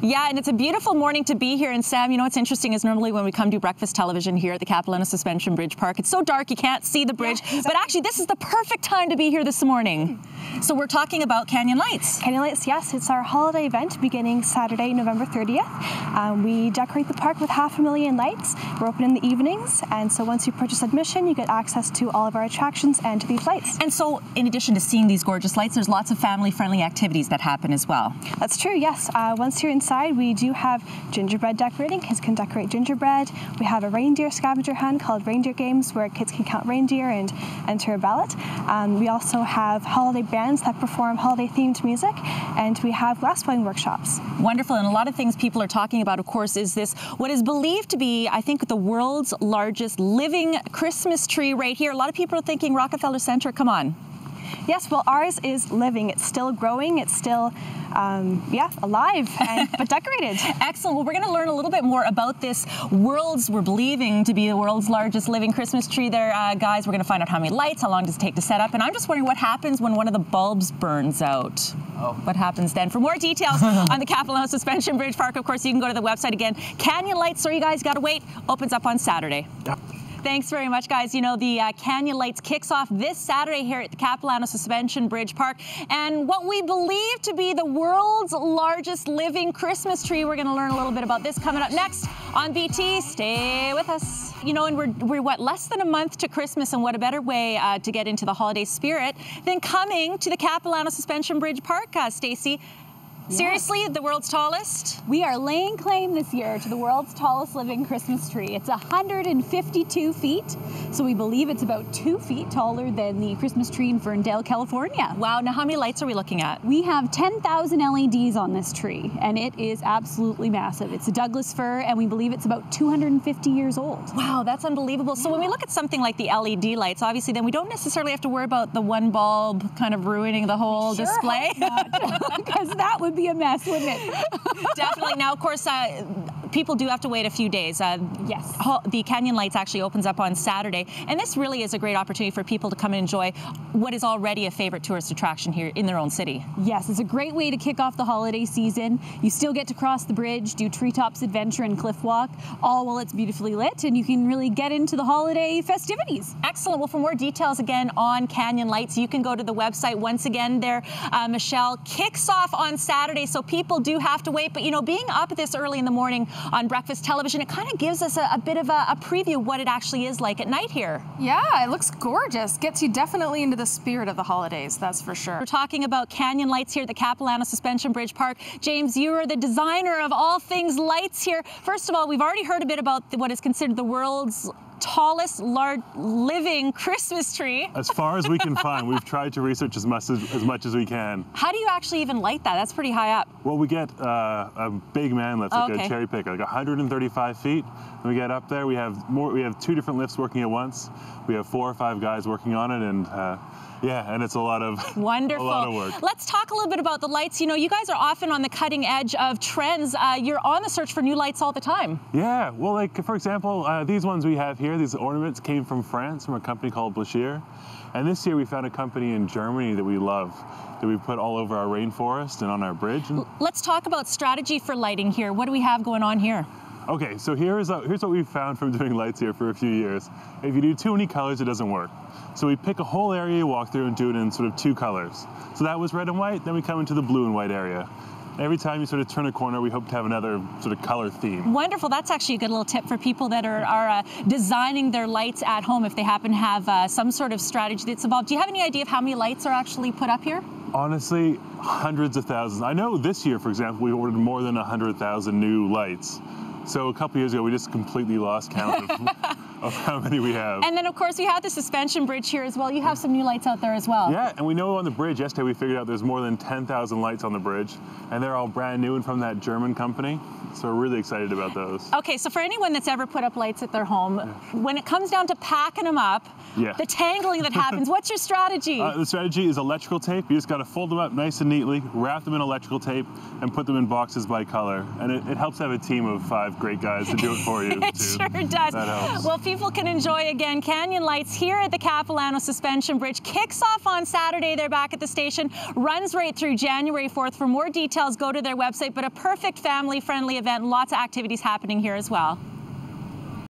Yeah, and it's a beautiful morning to be here. And Sam, you know what's interesting is normally when we come do breakfast television here at the Capilano Suspension Bridge Park, it's so dark you can't see the bridge. Yeah, exactly. But actually, this is the perfect time to be here this morning. So we're talking about Canyon Lights. Canyon Lights, yes. It's our holiday event beginning Saturday, November 30th. We decorate the park with 500,000 lights. We're open in the evenings, and so once you purchase admission, you get access to all of our attractions and to these lights. And so, in addition to seeing these gorgeous lights, there's lots of family-friendly activities that happen as well. That's true, yes. Once you're inside, we do have gingerbread decorating. Kids can decorate gingerbread. We have a reindeer scavenger hunt called Reindeer Games, where kids can count reindeer and enter a ballot. We also have holiday bands that perform holiday-themed music, and we have glass blowing workshops. Wonderful, and a lot of things people are talking about, of course, is this, what is believed to be, I think, the world's largest living Christmas tree right here. A lot of people are thinking Rockefeller Center, come on. Yes, well, ours is living. It's still growing. It's still, alive, but decorated. Excellent. Well, we're going to learn a little bit more about this we're believing to be the world's largest living Christmas tree there, guys. We're going to find out how many lights, how long does it take to set up, and I'm just wondering what happens when one of the bulbs burns out. Oh. What happens then? For more details on the Capilano Suspension Bridge Park, of course, you can go to the website again. Canyon Lights, sorry, you guys, got to wait. Opens up on Saturday. Yep. Thanks very much, guys. You know, the Canyon Lights kicks off this Saturday here at the Capilano Suspension Bridge Park. And what we believe to be the world's largest living Christmas tree, we're going to learn a little bit about this coming up next on BT. Stay with us. You know, and we're what, less than a month to Christmas, and what a better way to get into the holiday spirit than coming to the Capilano Suspension Bridge Park, Stacey. Yes. Seriously, the world's tallest? We are laying claim this year to the world's tallest living Christmas tree. It's 152 feet, so we believe it's about 2 feet taller than the Christmas tree in Ferndale, California. Wow, now how many lights are we looking at? We have 10,000 LEDs on this tree, and it is absolutely massive. It's a Douglas fir, and we believe it's about 250 years old. Wow, that's unbelievable. So when we look at something like the LED lights, obviously then we don't necessarily have to worry about the one bulb kind of ruining the whole display. Because that would be a mess, wouldn't it? Definitely. Now, of course, people do have to wait a few days. Yes. The Canyon Lights actually opens up on Saturday, and this really is a great opportunity for people to come and enjoy what is already a favorite tourist attraction here in their own city. Yes, it's a great way to kick off the holiday season. You still get to cross the bridge, do Treetops Adventure and Cliff Walk, all while it's beautifully lit, and you can really get into the holiday festivities. Excellent. Well, for more details again on Canyon Lights, you can go to the website. Once again there, Michelle, kicks off on Saturday, so people do have to wait. But, you know, being up this early in the morning on breakfast television, it kind of gives us a bit of a preview of what it actually is like at night here. Yeah, it looks gorgeous. Gets you definitely into the spirit of the holidays, that's for sure. We're talking about Canyon Lights here at the Capilano Suspension Bridge Park. James, you are the designer of all things lights here. First of all, we've already heard a bit about what is considered the world's tallest living Christmas tree. As far as we can find. We've tried to research as much as we can. How do you actually even light that? That's pretty high up. Well, we get a big man lift, like a cherry picker, like 135 feet. When we get up there, we have 2 different lifts working at once. We have 4 or 5 guys working on it, and yeah, and it's a lot of wonderful. A lot of work. Let's talk a little bit about the lights. You know, you guys are often on the cutting edge of trends. You're on the search for new lights all the time. Yeah, well, like for example, these ones we have here, these ornaments came from France, from a company called Blachir. And this year we found a company in Germany that we love, that we put all over our rainforest and on our bridge. Let's talk about strategy for lighting here. What do we have going on here? Okay, so here's what we've found from doing lights here for a few years. If you do too many colors, it doesn't work. So we pick a whole area, walk through, and do it in sort of 2 colors. So that was red and white, then we come into the blue and white area. Every time you sort of turn a corner, we hope to have another sort of color theme. Wonderful. That's actually a good little tip for people that are designing their lights at home, if they happen to have some sort of strategy that's involved. Do you have any idea of how many lights are actually put up here? Honestly, hundreds of thousands. I know this year, for example, we ordered more than 100,000 new lights. So a couple years ago, we just completely lost count of how many we have. And then, of course, we have the suspension bridge here as well. You have some new lights out there as well. Yeah, and we know on the bridge, yesterday we figured out there's more than 10,000 lights on the bridge, and they're all brand new and from that German company. So we're really excited about those. Okay, so for anyone that's ever put up lights at their home, when it comes down to packing them up, the tangling that happens, what's your strategy? The strategy is electrical tape. You just got to fold them up nice and neatly, wrap them in electrical tape, and put them in boxes by color. And it helps have a team of 5 great guys to do it for you. It sure does. That helps. Well, people can enjoy again Canyon Lights here at the Capilano Suspension Bridge. Kicks off on Saturday. They're back at the station. Runs right through January 4th. For more details, go to their website. But a perfect family-friendly event. Lots of activities happening here as well.